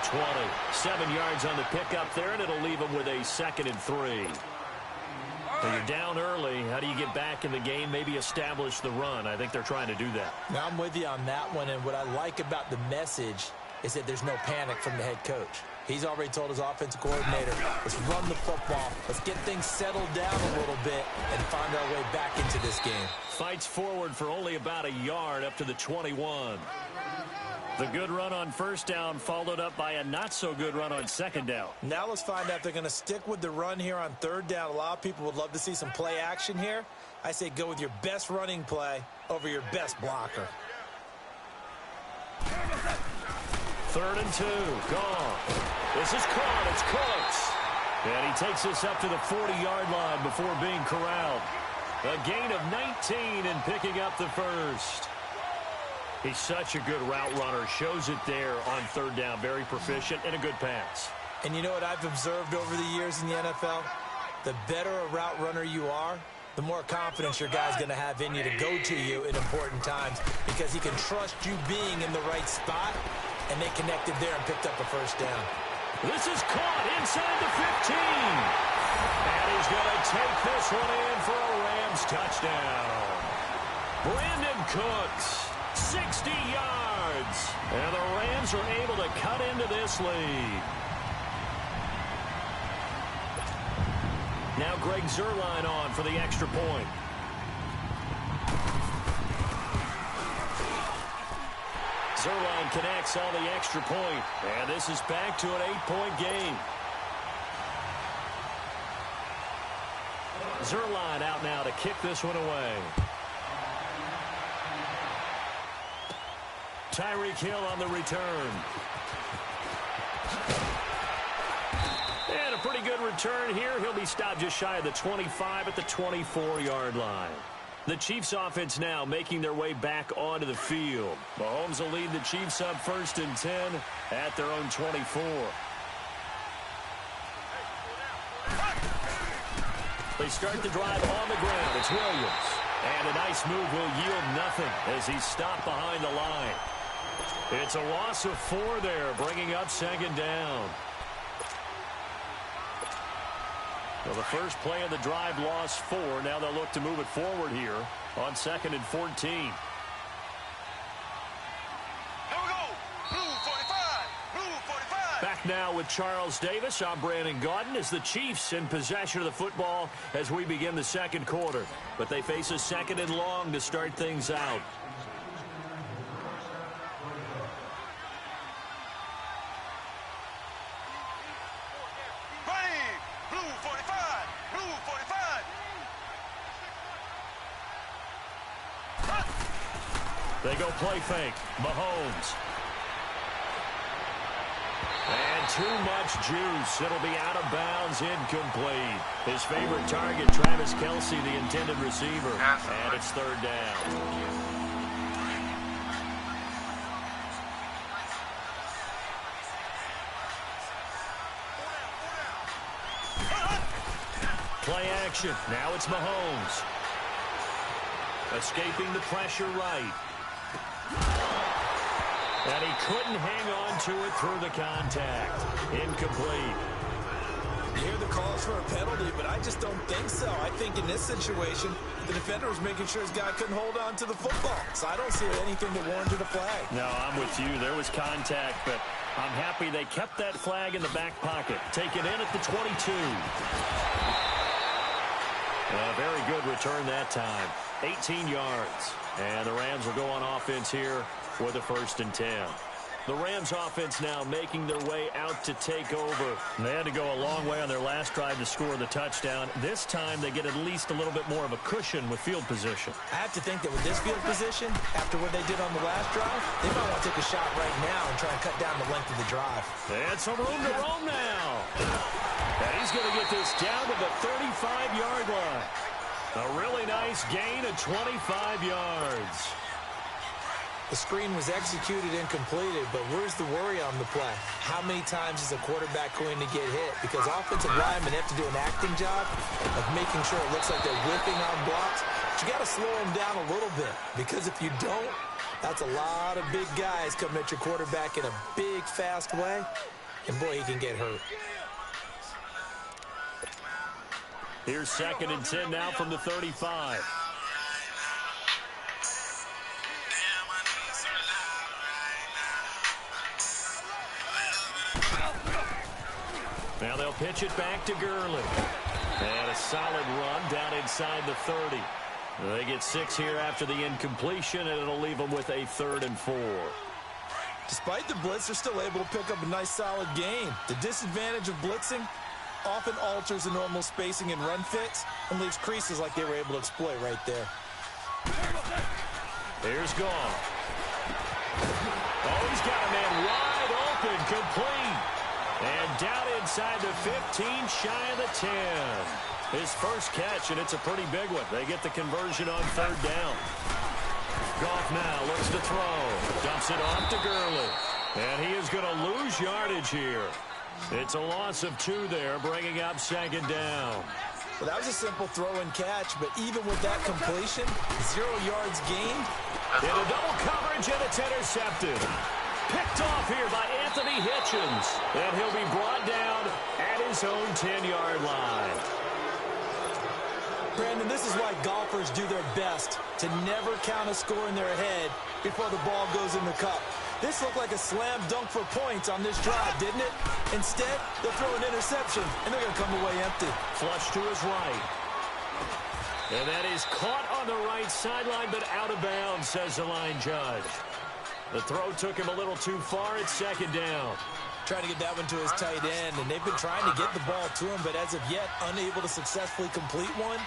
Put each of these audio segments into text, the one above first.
20. 7 yards on the pickup there, and it'll leave them with a 2nd and 3. So you're down early. How do you get back in the game, maybe establish the run? I think they're trying to do that. Now, I'm with you on that one, and what I like about the message is that there's no panic from the head coach. He's already told his offensive coordinator, let's run the football, let's get things settled down a little bit and find our way back into this game. Fights forward for only about a yard up to the 21. The good run on first down followed up by a not-so-good run on second down. Now let's find out if they're going to stick with the run here on third down. A lot of people would love to see some play action here. I say go with your best running play over your best blocker. 3rd and 2. Gone. This is caught. It's close. And he takes this up to the 40-yard line before being corralled. A gain of 19 and picking up the first. He's such a good route runner. Shows it there on third down. Very proficient and a good pass. And you know what I've observed over the years in the NFL? The better a route runner you are, the more confidence your guy's going to have in you to go to you in important times because he can trust you being in the right spot, and they connected there and picked up a first down. This is caught inside the 15. And he's going to take this one in for a Rams touchdown. Brandon Cooks, 60 yards. And the Rams are able to cut into this lead. Now Greg Zuerlein on for the extra point. Zuerlein connects on the extra point. And this is back to an 8-point game. Zuerlein out now to kick this one away. Tyreek Hill on the return. And a pretty good return here. He'll be stopped just shy of the 25 at the 24-yard line. The Chiefs offense now making their way back onto the field. Mahomes will lead the Chiefs up 1st and 10 at their own 24. They start the drive on the ground. It's Williams. And a nice move will yield nothing as he's stopped behind the line. It's a loss of 4 there, bringing up 2nd down. Well, the first play of the drive lost 4. Now they'll look to move it forward here on 2nd and 14. Here we go. Blue 45. Blue 45. Back now with Charles Davis. I'm Brandon Gaudin as the Chiefs in possession of the football as we begin the second quarter. But they face a 2nd and long to start things out. They go play fake. Mahomes. And too much juice. It'll be out of bounds, incomplete. His favorite target, Travis Kelce, the intended receiver. And it's 3rd down. Play action. Now it's Mahomes. Escaping the pressure right. And he couldn't hang on to it through the contact. Incomplete. You hear the calls for a penalty, but I just don't think so. I think in this situation, the defender was making sure his guy couldn't hold on to the football. So I don't see anything that warranted a flag. No, I'm with you. There was contact, but I'm happy they kept that flag in the back pocket. Taken in at the 22. A very good return that time. 18 yards. And the Rams will go on offense here with a 1st and 10. The Rams offense now making their way out to take over. They had to go a long way on their last drive to score the touchdown. This time they get at least a little bit more of a cushion with field position. I have to think that with this field position, after what they did on the last drive, they might want to take a shot right now and try and cut down the length of the drive. And some room to roam now. And he's going to get this down to the 35-yard line. A really nice gain of 25 yards. The screen was executed and completed, but where's the worry on the play? How many times is a quarterback going to get hit? Because offensive linemen have to do an acting job of making sure it looks like they're whipping on blocks. But you got to slow them down a little bit, because if you don't, That's a lot of big guys coming at your quarterback in a big, fast way. And, boy, he can get hurt. Here's 2nd and 10 now from the 35. Now they'll pitch it back to Gurley. And a solid run down inside the 30. They get 6 here after the incompletion, and it'll leave them with a 3rd and 4. Despite the blitz, they're still able to pick up a nice, solid gain. The disadvantage of blitzing often alters the normal spacing and run fits and leaves creases like they were able to exploit right there. Here's Goff. Oh, he's got a man wide open, complete. And down inside the 15, shy of the 10. His first catch, and it's a pretty big one. They get the conversion on 3rd down. Goff now looks to throw. Dumps it off to Gurley. And he is going to lose yardage here. It's a loss of 2 there, bringing up 2nd down. Well, that was a simple throw and catch, but even with that completion, 0 yards gained. In a double coverage, and it's intercepted. Picked off here by Anthony Hitchens. And he'll be brought down at his own 10-yard line. Brandon, this is why golfers do their best to never count a score in their head before the ball goes in the cup. This looked like a slam dunk for points on this drive, didn't it? Instead, they'll throw an interception, and they're going to come away empty. Flush to his right. And that is caught on the right sideline, but out of bounds, says the line judge. The throw took him a little too far. It's 2nd down. Trying to get that one to his tight end, and they've been trying to get the ball to him, but as of yet, unable to successfully complete one.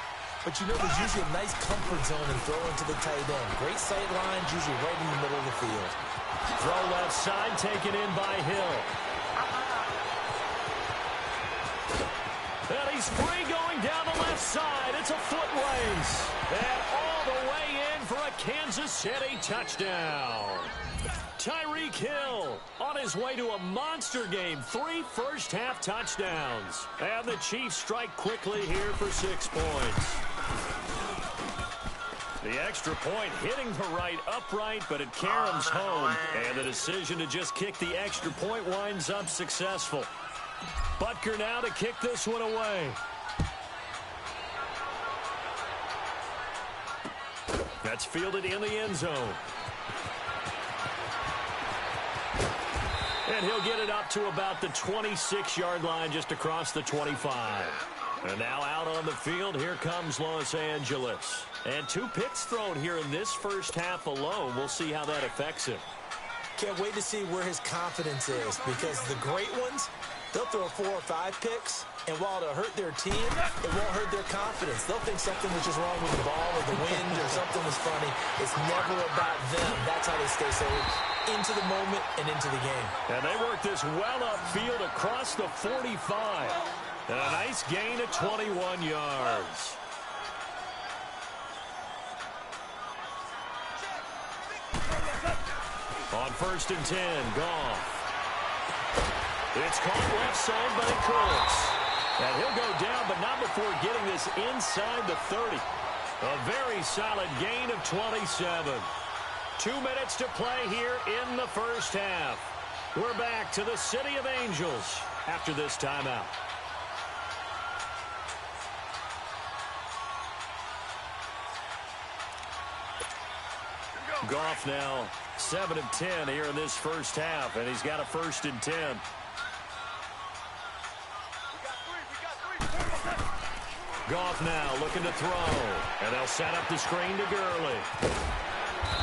But you know there's usually a nice comfort zone in throwing to the tight end. Great sight lines, usually right in the middle of the field. Throw left side, taken in by Hill. And he's free going down the left side. It's a foot race. And all the way in for a Kansas City touchdown. Tyreek Hill on his way to a monster game. 3 first-half touchdowns. And the Chiefs strike quickly here for 6 points. The extra point hitting the right upright, but it caroms home. And the decision to just kick the extra point winds up successful. Butker now to kick this one away. That's fielded in the end zone. And he'll get it up to about the 26-yard line, just across the 25. And now out on the field, here comes Los Angeles. And 2 picks thrown here in this first half alone. We'll see how that affects him. Can't wait to see where his confidence is, because the great ones, they'll throw 4 or 5 picks, and while it'll hurt their team, it won't hurt their confidence. They'll think something was just wrong with the ball or the wind or something was funny. It's never about them. That's how they stay so into the moment and into the game. And they work this well upfield across the 45. And a nice gain of 21 yards. On 1st and 10, Goff. It's caught left side by Cooks. And he'll go down, but not before getting this inside the 30. A very solid gain of 27. 2 minutes to play here in the first half. We're back to the City of Angels after this timeout. Goff now 7 of 10 here in this first half, and he's got a 1st and 10. Goff now looking to throw, and they'll set up the screen to Gurley.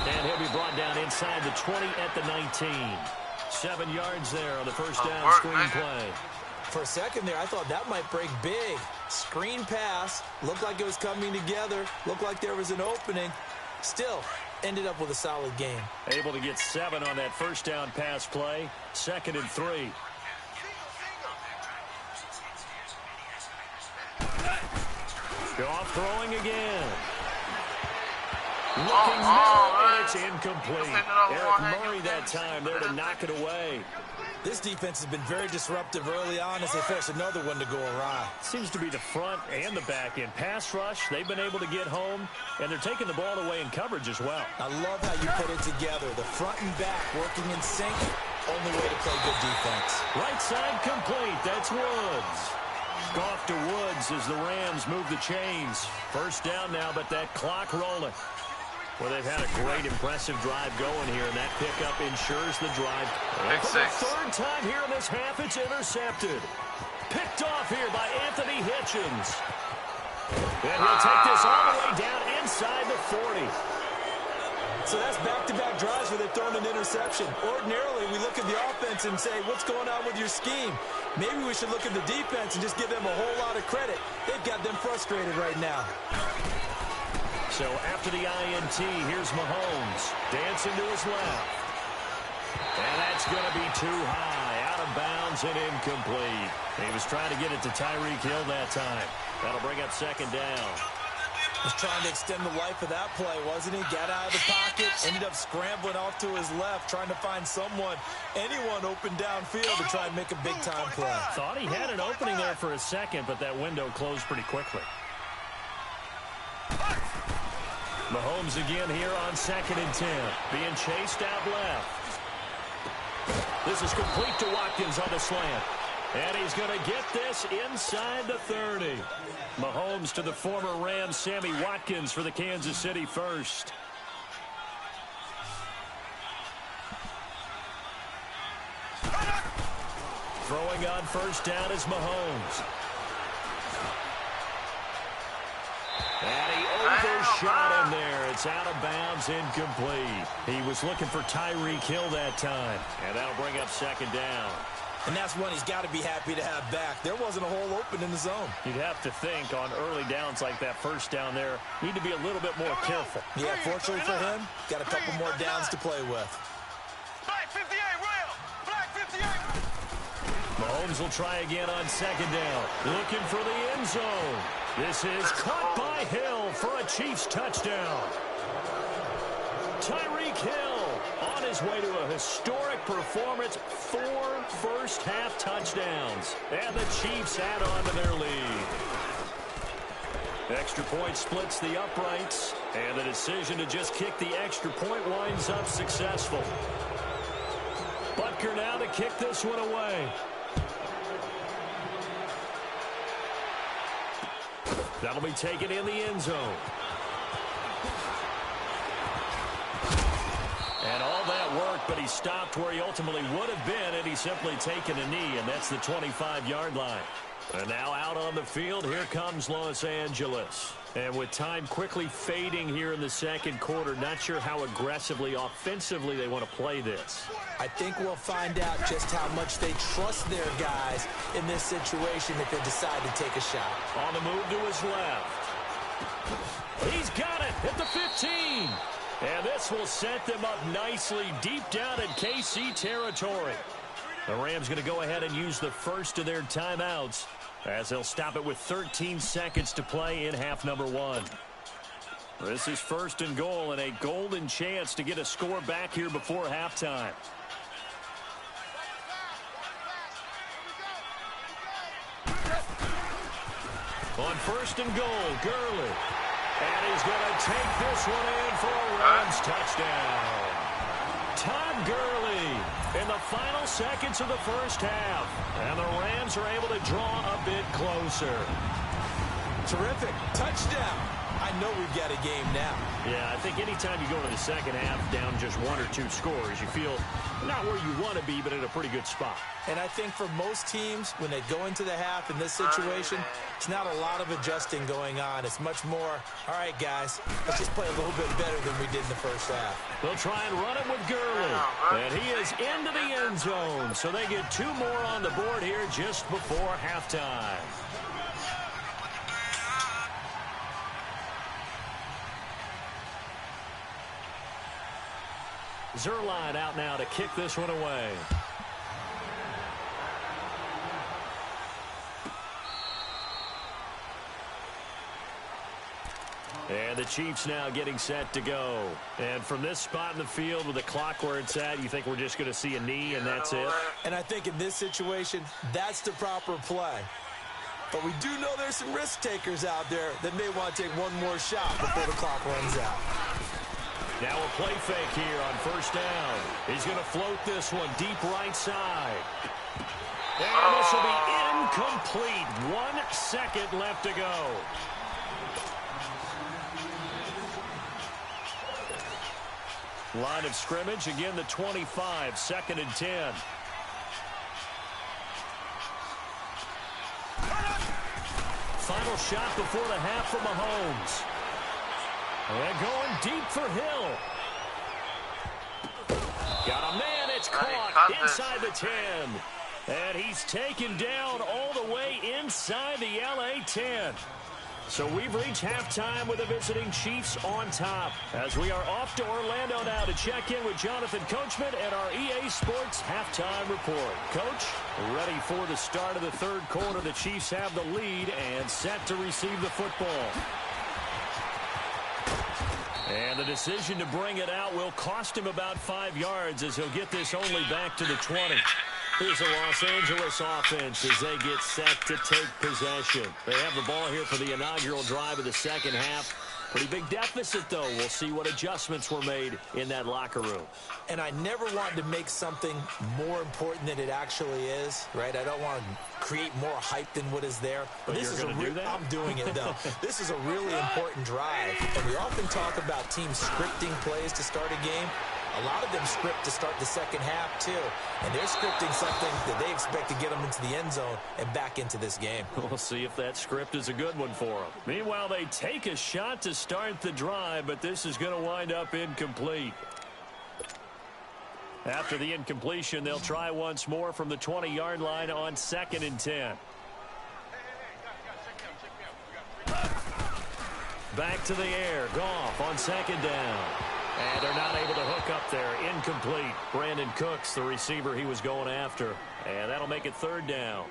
And he'll be brought down inside the 20 at the 19. 7 yards there on the first down screen play. For a second there, I thought that might break big. Screen pass, looked like it was coming together, looked like there was an opening. Still, ended up with a solid game. Able to get 7 on that first down pass play. 2nd and 3. Goff throwing again. Looking middle, and it's incomplete. Eric Murray that time there to knock it away. This defense has been very disruptive early on as they force another one to go awry. Seems to be the front and the back end. Pass rush, they've been able to get home, and they're taking the ball away in coverage as well. I love how you put it together. The front and back working in sync. Only way to play good defense. Right side complete. That's Woods. Off to Woods as the Rams move the chains. First down now, but that clock rolling. Well, they've had a great, impressive drive going here, and that pickup ensures the drive. And for the third time here in this half, it's intercepted. Picked off here by Anthony Hitchens. And he'll take this all the way down inside the 40. So that's back-to-back drives where they've thrown an interception. Ordinarily, we look at the offense and say, what's going on with your scheme? Maybe we should look at the defense and just give them a whole lot of credit. They've got them frustrated right now. So after the INT, here's Mahomes. Dancing to his left. And that's going to be too high. Out of bounds and incomplete. He was trying to get it to Tyreek Hill that time. That'll bring up second down. Was trying to extend the life of that play, wasn't he? Got out of the pocket, ended up scrambling off to his left, trying to find anyone open downfield to try and make a big-time play. Thought he had an opening there for a second, but that window closed pretty quickly. Mahomes again here on 2nd and 10. Being chased out left. This is complete to Watkins on the slant. And he's going to get this inside the 30. Mahomes to the former Rams, Sammy Watkins for the Kansas City first. Throwing on first down is Mahomes. And he overshot him there. It's out of bounds, incomplete. He was looking for Tyreek Hill that time. And that'll bring up second down. And that's one he's got to be happy to have back. There wasn't a hole open in the zone. You'd have to think on early downs like that first down there, need to be a little bit more careful. Yeah, fortunately for him, got a couple more downs to play with. Black 58, Rail. Black 58. Mahomes will try again on second down. Looking for the end zone. This is caught by Hill for a Chiefs touchdown. Tyreek Hill on his way to a historic performance. 4 first-half touchdowns. And the Chiefs add on to their lead. Extra point splits the uprights. And the decision to just kick the extra point winds up successful. Butker now to kick this one away. That'll be taken in the end zone. And all that work, but he stopped where he ultimately would have been had he simply taken a knee, and that's the 25-yard line. And now out on the field, here comes Los Angeles. And with time quickly fading here in the second quarter, not sure how aggressively, offensively they want to play this. I think we'll find out just how much they trust their guys in this situation if they decide to take a shot. On the move to his left. He's got it at the 15. And this will set them up nicely deep down in KC territory. The Rams going to go ahead and use the first of their timeouts as they'll stop it with 13 seconds to play in half number 1. This is first and goal and a golden chance to get a score back here before halftime. On first and goal, Gurley. And he's going to take this one in for a Rams touchdown. Todd Gurley in the final seconds of the first half. And the Rams are able to draw a bit closer. Terrific. Touchdown. I know we've got a game now. Yeah, I think anytime you go to the second half down just 1 or 2 scores, you feel not where you want to be, but in a pretty good spot. And I think for most teams, when they go into the half in this situation, it's not a lot of adjusting going on. It's much more, all right, guys, let's just play a little bit better than we did in the first half. They'll try and run it with Gurley. And he is into the end zone. So they get 2 more on the board here just before halftime. Zuerlein out now to kick this one away. And the Chiefs now getting set to go. And from this spot in the field with the clock where it's at, you think we're just going to see a knee and that's it? And I think in this situation, that's the proper play. But we do know there's some risk takers out there that may want to take one more shot before the clock runs out. Now a play fake here on first down. He's going to float this one deep right side. And this will be incomplete. 1 second left to go. Line of scrimmage, again the 25, 2nd and 10. Final shot before the half from Mahomes. And going deep for Hill. Got a man, it's caught inside the 10. And he's taken down all the way inside the LA 10. So we've reached halftime with the visiting Chiefs on top. As we are off to Orlando now to check in with Jonathan Coachman and our EA Sports halftime report. Coach, ready for the start of the third quarter. The Chiefs have the lead and set to receive the football. And the decision to bring it out will cost him about 5 yards as he'll get this only back to the 20. Here's the Los Angeles offense as they get set to take possession. They have the ball here for the inaugural drive of the second half. Pretty big deficit, though. We'll see what adjustments were made in that locker room. And I never wanted to make something more important than it actually is, right? I don't want to create more hype than what is there. But this is going to do that? I'm doing it, though. This is a really important drive. And we often talk about teams scripting plays to start a game. A lot of them script to start the second half, too. And they're scripting something that they expect to get them into the end zone and back into this game. We'll see if that script is a good one for them. Meanwhile, they take a shot to start the drive, but this is going to wind up incomplete. After the incompletion, they'll try once more from the 20-yard line on 2nd and 10. Back to the air. Goff on 2nd down. And they're not able to hook up there. Incomplete. Brandon Cooks, the receiver he was going after. And that'll make it 3rd down.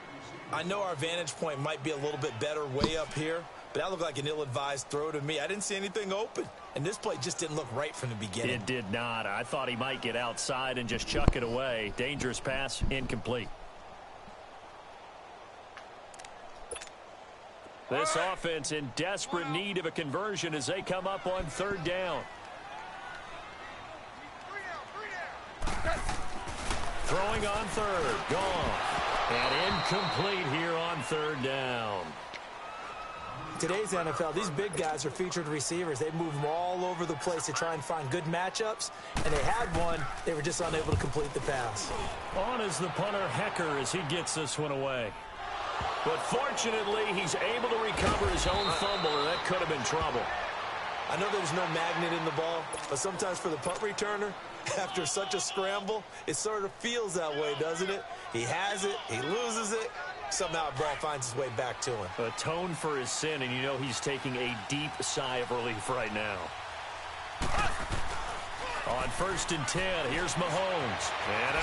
I know our vantage point might be a little bit better way up here, but that looked like an ill-advised throw to me. I didn't see anything open. And this play just didn't look right from the beginning. It did not. I thought he might get outside and just chuck it away. Dangerous pass, incomplete. This offense in desperate need of a conversion as they come up on 3rd down. Throwing on 3rd. Gone. And incomplete here on 3rd down. Today's NFL, these big guys are featured receivers. They move them all over the place to try and find good matchups. And they had one. They were just unable to complete the pass. On is the punter, Hecker, as he gets this one away. But fortunately, he's able to recover his own fumble, or that could have been trouble. I know there's no magnet in the ball, but sometimes for the punt returner, after such a scramble, it sort of feels that way, doesn't it? He has it, he loses it, somehow the ball finds its way back to him. Atone for his sin, and you know he's taking a deep sigh of relief right now. On 1st and 10, here's Mahomes. And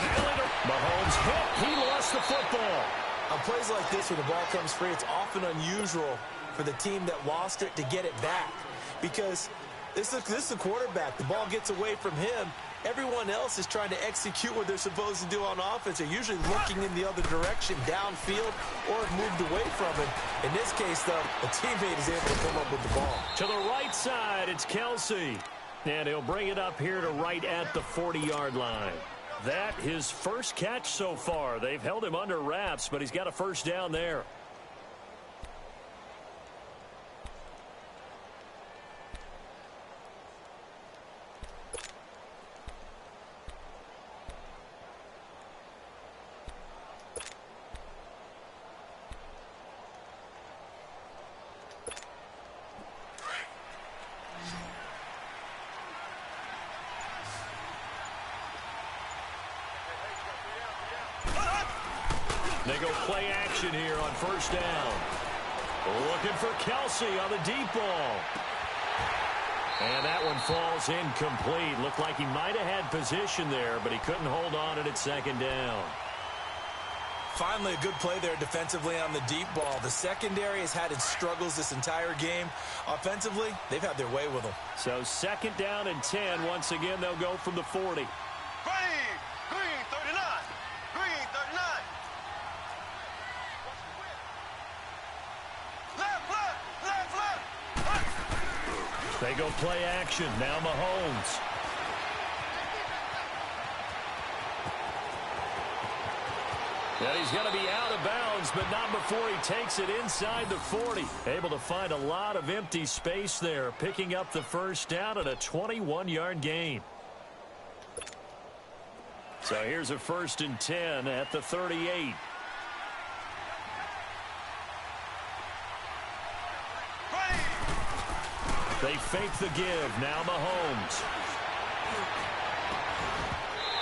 Mahomes hit. He lost the football. On plays like this, when the ball comes free, it's often unusual for the team that lost it to get it back. Because this is a quarterback. The ball gets away from him. Everyone else is trying to execute what they're supposed to do on offense. They're usually looking in the other direction, downfield, or moved away from him. In this case, though, a teammate is able to come up with the ball. To the right side, it's Kelsey. And he'll bring it up here to right at the 40-yard line. That his first catch so far. They've held him under wraps, but he's got a 1st down there. They go play action here on 1st down. Looking for Kelsey on the deep ball. And that one falls incomplete. Looked like he might have had position there, but he couldn't hold on at 2nd down. finally a good play there defensively on the deep ball. The secondary has had its struggles this entire game. Offensively, they've had their way with them. So 2nd down and 10. Once again, they'll go from the 40. Green 39. Green 39. Left. They go play action. Now Mahomes. And he's going to be out of bounds, but not before he takes it inside the 40. Able to find a lot of empty space there, picking up the first down at a 21-yard gain. So here's a 1st and 10 at the 38. They fake the give. Now Mahomes.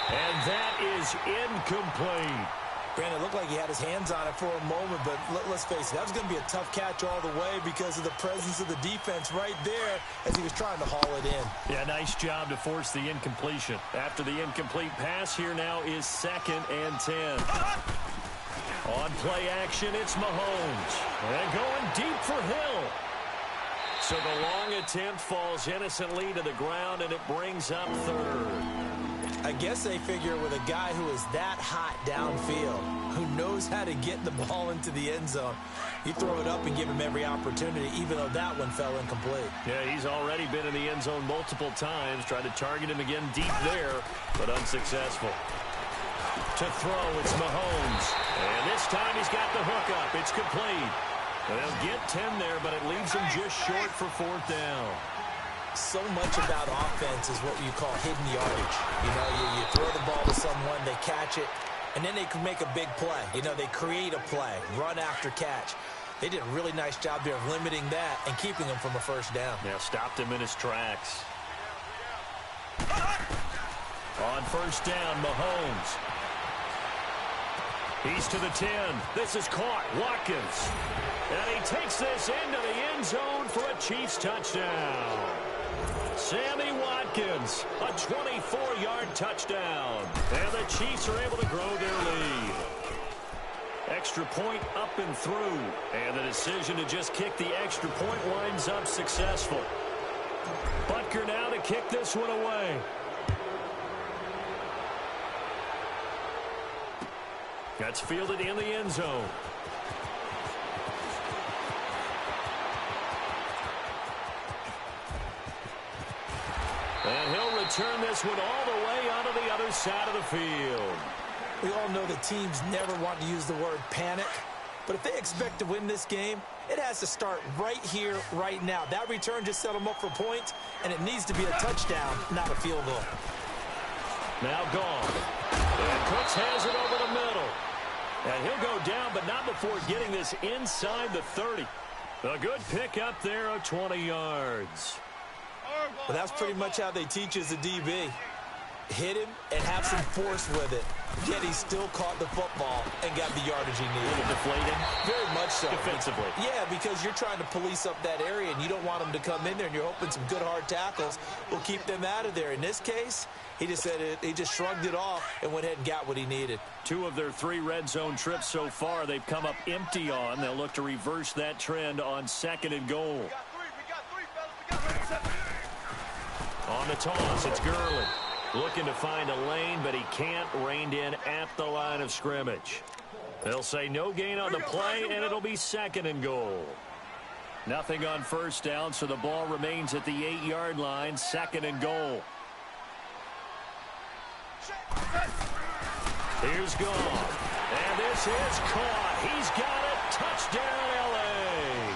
And that is incomplete. Brandon, it looked like he had his hands on it for a moment, but let's face it, that was going to be a tough catch all the way because of the presence of the defense right there as he was trying to haul it in. Yeah, nice job to force the incompletion. After the incomplete pass, here now is 2nd and 10. On play action, it's Mahomes. And going deep for Hill. So the long attempt falls innocently to the ground, and it brings up 3rd. I guess they figure with a guy who is that hot downfield, who knows how to get the ball into the end zone, you throw it up and give him every opportunity, even though that one fell incomplete. Yeah, he's already been in the end zone multiple times. Tried to target him again deep there, but unsuccessful. To throw, it's Mahomes. And this time he's got the hook up. It's complete. They'll get 10 there, but it leaves him just short for 4th down. So much about offense is what you call hidden yardage. You know, you throw the ball to someone, they catch it, and then they can make a big play. You know, they create a play, run after catch. They did a really nice job there of limiting that and keeping him from a 1st down. Yeah, stopped him in his tracks. On 1st down, Mahomes. He's to the 10. This is caught. Watkins. And he takes this into the end zone for a Chiefs touchdown. Sammy Watkins, a 24-yard touchdown. And the Chiefs are able to grow their lead. Extra point up and through. And the decision to just kick the extra point winds up successful. Butker now to kick this one away. That's fielded in the end zone. And he'll return this one all the way onto the other side of the field. We all know that teams never want to use the word panic, but if they expect to win this game, it has to start right here, right now. That return just set them up for points, and it needs to be a touchdown, not a field goal. Now gone. And Cooks has it over the middle. And he'll go down, but not before getting this inside the 30. A good pickup there of 20 yards. Well, that's pretty much how they teach as a DB. Hit him and have some force with it. Yet he still caught the football and got the yardage he needed. A little deflating. Very much so. Defensively. Yeah, because you're trying to police up that area, and you don't want them to come in there, and you're hoping some good hard tackles will keep them out of there. In this case, he just said it. He just shrugged it off and went ahead and got what he needed. 2 of their 3 red zone trips so far, they've come up empty on. They'll look to reverse that trend on 2nd and goal. On the toss, it's Gurley. Looking to find a lane, but he can't. Reined in at the line of scrimmage. They'll say no gain on the play, and it'll be 2nd and goal. Nothing on 1st down, so the ball remains at the 8-yard line. 2nd and goal. Here's gone. And this is caught. He's got it. Touchdown, L.A.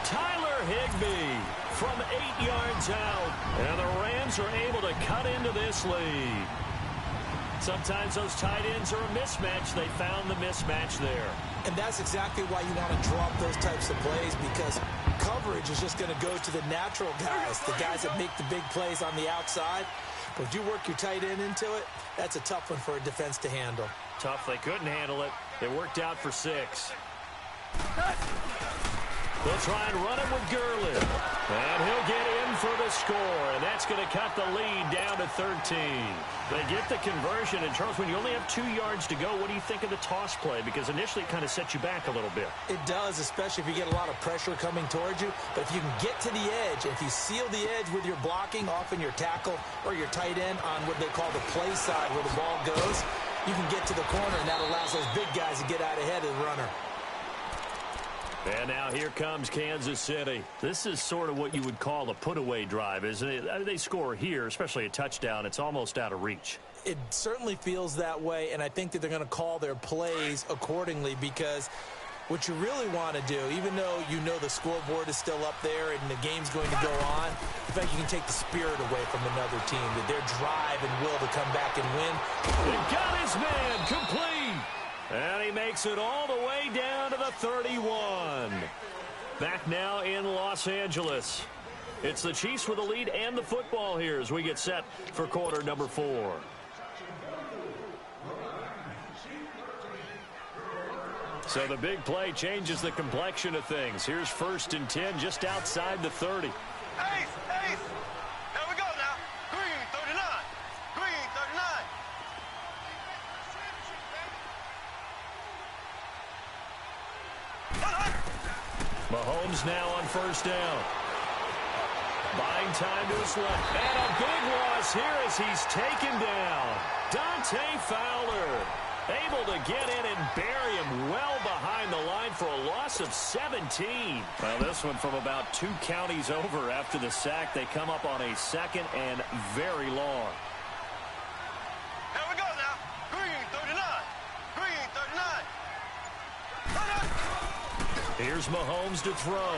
Tyler Higbee from 8 yards out. And the Rams are able to cut into this lead. Sometimes those tight ends are a mismatch. They found the mismatch there. And that's exactly why you want to drop those types of plays, because coverage is just going to go to the natural guys, the guys that make the big plays on the outside. But if you work your tight end into it, that's a tough one for a defense to handle. Tough. They couldn't handle it. It worked out for 6. They'll try and run him with Gurley. And he'll get in for the score, and that's going to cut the lead down to 13. They get the conversion, and Charles, when you only have 2 yards to go, what do you think of the toss play? Because initially it kind of sets you back a little bit. It does, especially if you get a lot of pressure coming towards you. But if you can get to the edge, if you seal the edge with your blocking, often your tackle or your tight end on what they call the play side where the ball goes, you can get to the corner, and that allows those big guys to get out ahead of the runner. And now here comes Kansas City. This is sort of what you would call a put-away drive, isn't it? They score here, especially a touchdown. It's almost out of reach. It certainly feels that way, and I think that they're going to call their plays accordingly, because what you really want to do, even though you know the scoreboard is still up there and the game's going to go on, in fact, you can take the spirit away from another team, that their drive and will to come back and win. He got his man complete. And he makes it all the way down to the 31. Back now in Los Angeles. It's the Chiefs with the lead and the football here as we get set for quarter number 4. So the big play changes the complexion of things. Here's 1st and 10 just outside the 30. Ace! Here we go now. Green 39. Green 39. Mahomes now on 1st down. Buying time to his left. And a big loss here as he's taken down. Dante Fowler able to get in and bury him well behind the line for a loss of 17. Well, this one from about 2 counties over after the sack. They come up on a 2nd and very long. Here we go now. Green 39. Green 39. Here's Mahomes to throw.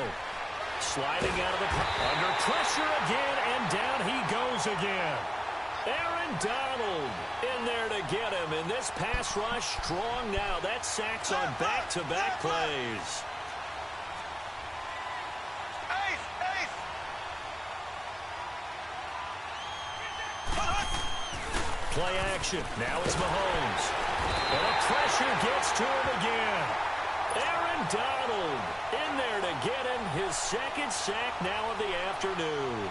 Sliding out of the under pressure again, and down he goes again. Aaron Donald in there to get him, and this pass rush strong now. That sacks on back-to-back plays. Ace! Play action. Now it's Mahomes. And the pressure gets to him again. Aaron Donald in there to get him his 2nd sack now of the afternoon.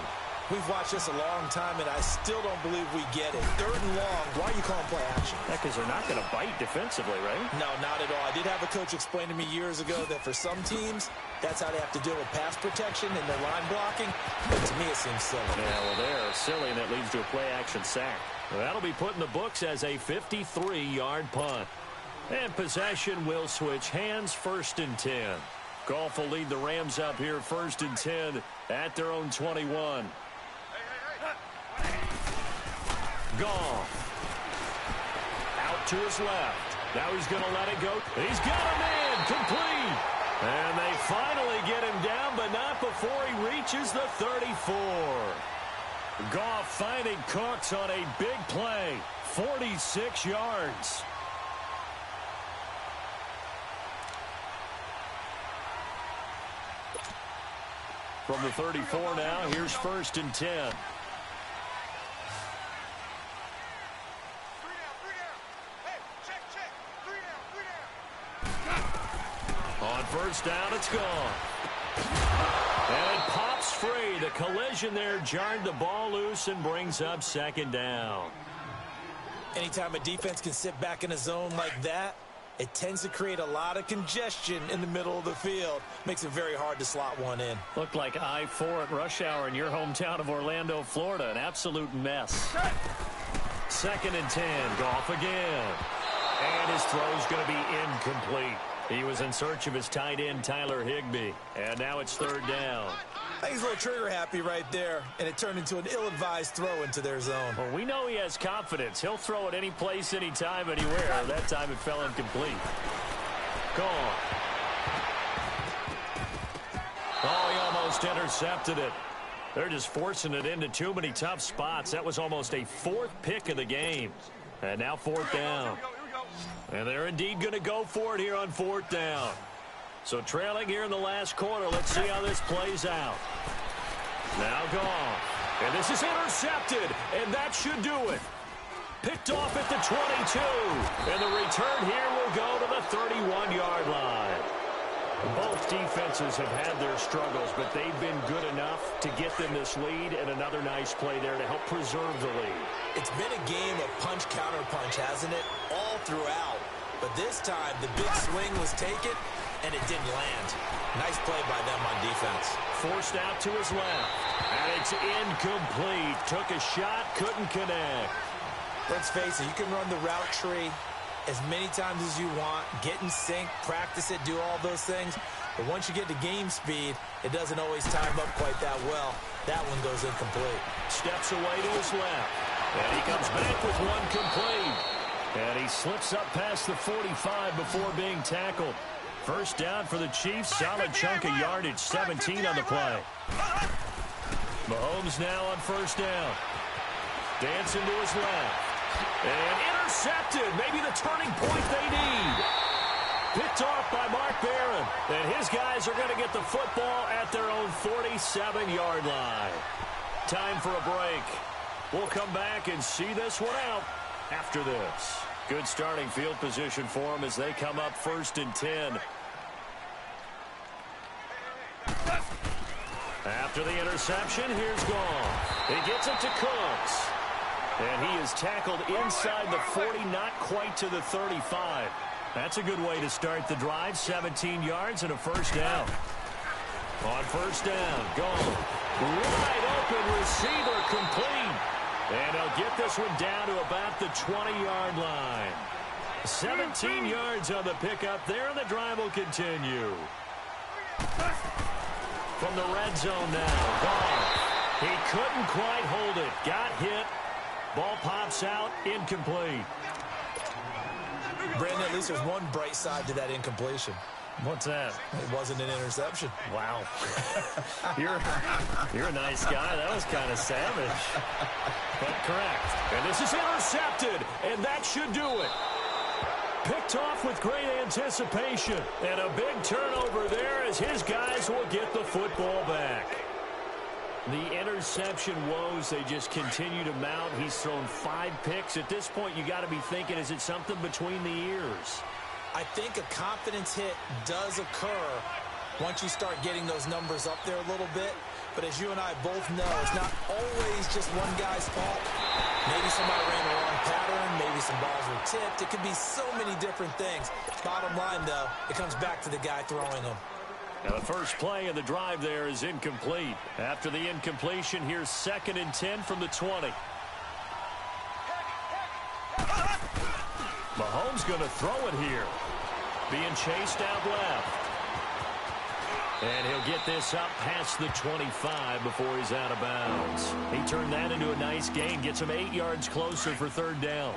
We've watched this a long time, and I still don't believe we get it. 3rd and long. Why are you calling play action? Because they're not going to bite defensively, right? No, not at all. I did have a coach explain to me years ago that for some teams, that's how they have to deal with pass protection and their line blocking. But to me, it seems silly. Yeah, well, they're silly, and that leads to a play-action sack. Well, that'll be put in the books as a 53-yard punt. And possession will switch hands. 1st and 10. Goff will lead the Rams up here 1st and 10 at their own 21. Goff. Out to his left. Now he's going to let it go. He's got a man complete. And they finally get him down, but not before he reaches the 34. Goff finding Cooks on a big play. 46 yards. From the 34 now, here's 1st and 10. On 1st down, it's gone. And it pops free. The collision there jarred the ball loose and brings up 2nd down. Anytime a defense can sit back in a zone like that, it tends to create a lot of congestion in the middle of the field. Makes it very hard to slot one in. Looked like I-4 at rush hour in your hometown of Orlando, Florida. An absolute mess. 2nd and 10. Goff again. And his throw's going to be incomplete. He was in search of his tight end, Tyler Higbee. And now it's 3rd down. I think he's a little trigger happy right there, and it turned into an ill-advised throw into their zone. Well, we know he has confidence. He'll throw it any place, anytime, anywhere. That time it fell incomplete. Gone. Oh, he almost intercepted it. They're just forcing it into too many tough spots. That was almost a 4th pick of the game. And now 4th down. And they're indeed going to go for it here on 4th down. So trailing here in the last quarter. Let's see how this plays out. Now gone. And this is intercepted. And that should do it. Picked off at the 22. And the return here will go to the 31-yard line. Both defenses have had their struggles, but they've been good enough to get them this lead, and another nice play there to help preserve the lead. It's been a game of punch-counter-punch, hasn't it? All throughout. But this time, the big swing was taken, and it didn't land. Nice play by them on defense. Forced out to his left, and it's incomplete. Took a shot, couldn't connect. Let's face it, you can run the route tree as many times as you want, get in sync, practice it, do all those things. But once you get to game speed, it doesn't always time up quite that well. That one goes incomplete. Steps away to his left, and he comes back with one complete. And he slips up past the 45 before being tackled. First down for the Chiefs, solid chunk of yardage, 17 on the play. Mahomes now on first down. Dancing to his left. And intercepted, maybe the turning point they need. Picked off by Mark Barron. And his guys are going to get the football at their own 47-yard line. Time for a break. We'll come back and see this one out after this. Good starting field position for them as they come up 1st and 10. After the interception, here's Gone. He gets it to Cooks. And he is tackled inside the 40, not quite to the 35. That's a good way to start the drive. 17 yards and a first down. On first down, Gone. Wide open receiver, complete. And he'll get this one down to about the 20-yard line. 17 yards on the pickup there, and the drive will continue. From the red zone now, Gone. He couldn't quite hold it. Got hit. Ball pops out, incomplete. Brandon, at least there's one bright side to that incompletion. What's that? It wasn't an interception. Wow. You're a nice guy. That was kind of savage. But correct. And this is intercepted, and that should do it. Picked off with great anticipation. And a big turnover there as his guys will get the football back. The interception woes, they just continue to mount. He's thrown 5 picks. At this point, you got to be thinking, is it something between the ears? I think a confidence hit does occur once you start getting those numbers up there a little bit. But as you and I both know, it's not always just one guy's fault. Maybe somebody ran the wrong pattern. Maybe some balls were tipped. It could be so many different things. Bottom line, though, it comes back to the guy throwing them. Now the first play of the drive there is incomplete. After the incompletion, here's 2nd and 10 from the 20. Mahomes going to throw it here. Being chased out left. And he'll get this up past the 25 before he's out of bounds. He turned that into a nice gain. Gets him 8 yards closer for 3rd down.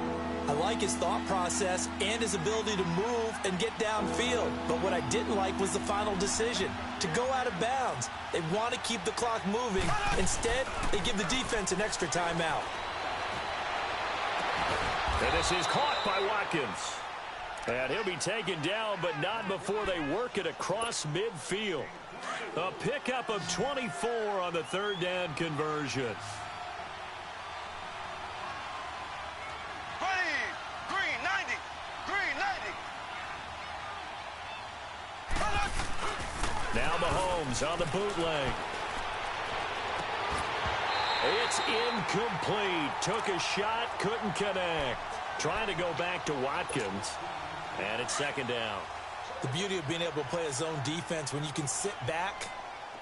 I like his thought process and his ability to move and get downfield. But what I didn't like was the final decision, to go out of bounds. They want to keep the clock moving. Instead, they give the defense an extra timeout. And this is caught by Watkins. And he'll be taken down, but not before they work it across midfield. A pickup of 24 on the 3rd down conversion. Green 90. Green 90. Now Mahomes on the bootleg. It's incomplete. Took a shot, couldn't connect. Trying to go back to Watkins. And it's 2nd down. The beauty of being able to play a zone defense, when you can sit back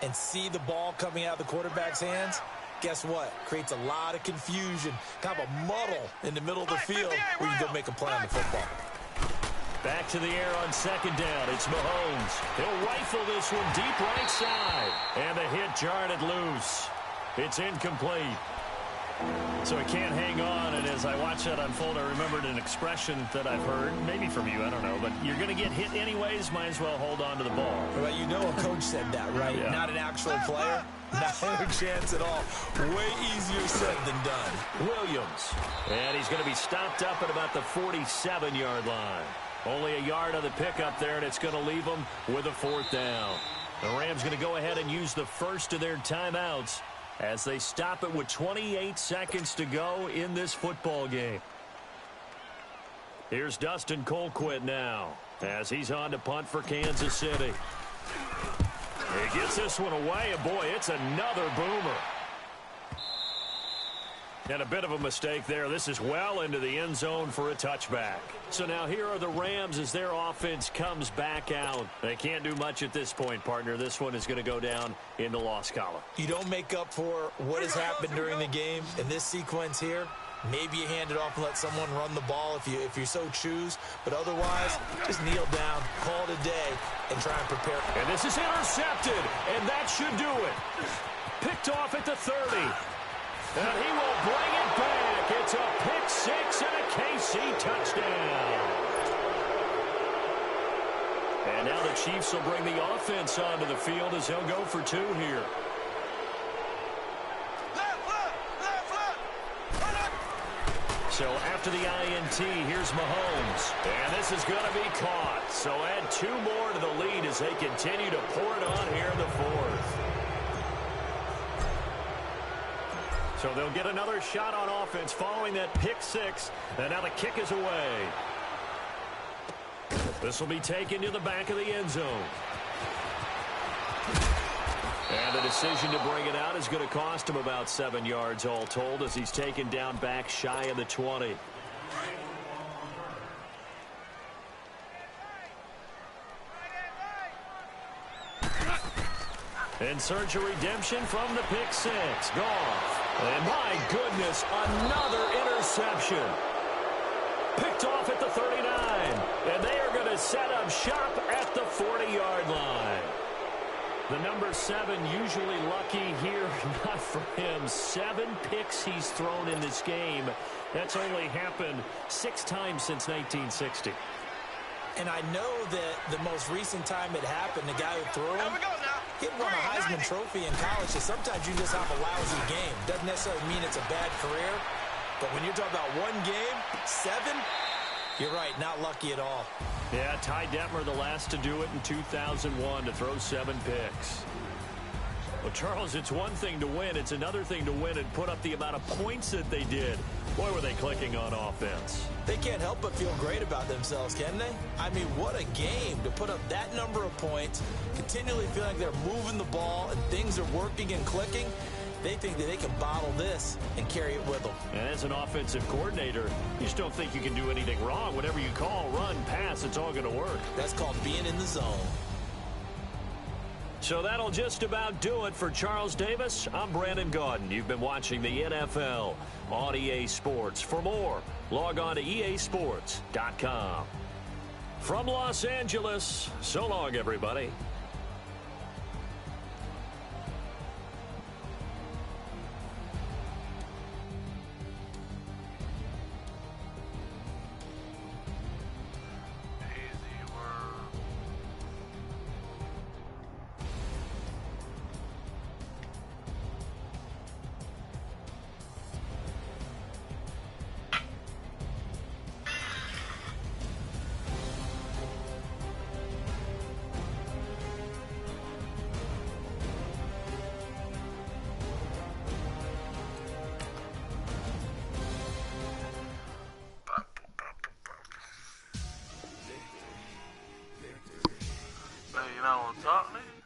and see the ball coming out of the quarterback's hands, guess what? Creates a lot of confusion, kind of a muddle in the middle of the field where you can go make a play on the football. Back to the air on 2nd down. It's Mahomes. He'll rifle this one deep right side. And the hit jarred it loose. It's incomplete. So he can't hang on, and as I watch that unfold, I remembered an expression that I've heard, maybe from you, I don't know, but you're going to get hit anyways, might as well hold on to the ball. Well, you know a coach said that, right? Yeah. Not an actual player. Not a chance at all. Way easier said than done. Williams. And he's going to be stopped up at about the 47-yard line. Only a yard on the pickup there, and it's going to leave them with a 4th down. The Rams going to go ahead and use the first of their timeouts as they stop it with 28 seconds to go in this football game. Here's Dustin Colquitt now as he's on to punt for Kansas City. He gets this one away, and boy, it's another boomer. And a bit of a mistake there. This is well into the end zone for a touchback. So now here are the Rams as their offense comes back out. They can't do much at this point, partner. This one is going to go down in the loss column. You don't make up for what has happened during the game in this sequence here. Maybe you hand it off and let someone run the ball if you so choose. But otherwise, just kneel down, call it a day, and try and prepare. And this is intercepted, and that should do it. Picked off at the 30. And he will bring it back. It's a pick six and a KC touchdown. And now the Chiefs will bring the offense onto the field as he'll go for two here. So after the INT, here's Mahomes. And this is going to be caught. So add two more to the lead as they continue to pour it on here in the fourth. So they'll get another shot on offense following that pick six. And now the kick is away. This will be taken to the back of the end zone. And the decision to bring it out is going to cost him about 7 yards all told as he's taken down back shy of the 20. In search of redemption from the pick six. Goff. And my goodness, another interception. Picked off at the 39. And they are going to set up shop at the 40-yard line. The number 7 usually lucky here. Not for him. 7 picks he's thrown in this game. That's only happened 6 times since 1960. And I know that the most recent time it happened, the guy who threw him, he won a Heisman Trophy in college. So sometimes you just have a lousy game. Doesn't necessarily mean it's a bad career. But when you're talking about one game, 7, you're right, not lucky at all. Yeah, Ty Detmer, the last to do it in 2001, to throw 7 picks. Well, Charles, it's one thing to win. It's another thing to win and put up the amount of points that they did. Boy, were they clicking on offense. They can't help but feel great about themselves, can they? I mean, what a game to put up that number of points, continually feel like they're moving the ball and things are working and clicking. They think that they can bottle this and carry it with them. And as an offensive coordinator, you just don't think you can do anything wrong. Whatever you call, run, pass, it's all going to work. That's called being in the zone. So that'll just about do it for Charles Davis. I'm Brandon Gaudin. You've been watching the NFL on EA Sports. For more, log on to easports.com. From Los Angeles, so long, everybody. You know what I'm talking?